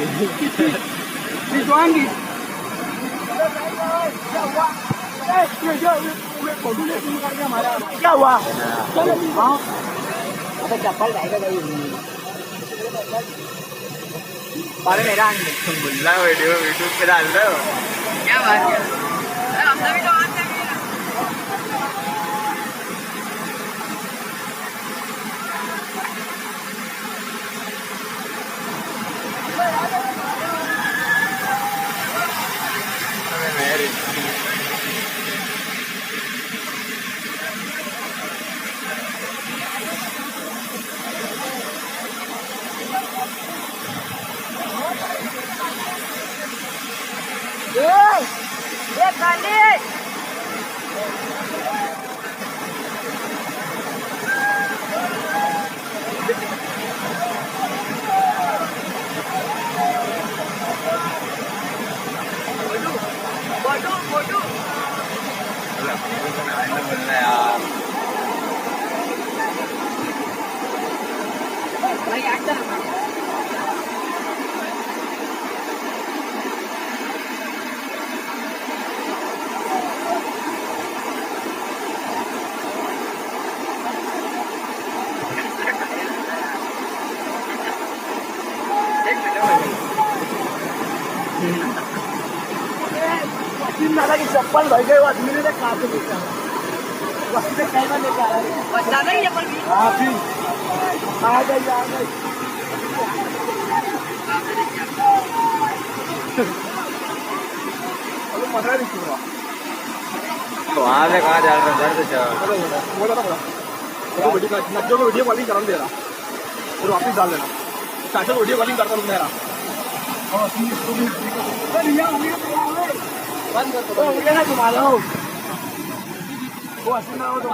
đi doan đi क्या हुआ हाँ अबे चप्पल रहेगा भाई पाले मेरा तुम बुल्ला वीडियो यूट्यूब पे डाल रहे हो क्या बात है हमने भी तो आते हैं ये खाली फोटो भाई एक्टर दादा की चप्पल भर गए आदमी ने कहा से लेकर वहीं से कहना लेके आ रहा है बचा नहीं चप्पल भी हाँ फिर आ गई अरे मजा नहीं सुन रहा वहाँ से कहाँ जा रहा है दर्द बोला था वीडियो वीडियो कॉलिंग कर दे रहा और वापिस डाल देना चाचा वीडियो कॉलिंग करता हूँ मेरा बंद कर दो ना तुम्हारा वो असली ना हो तो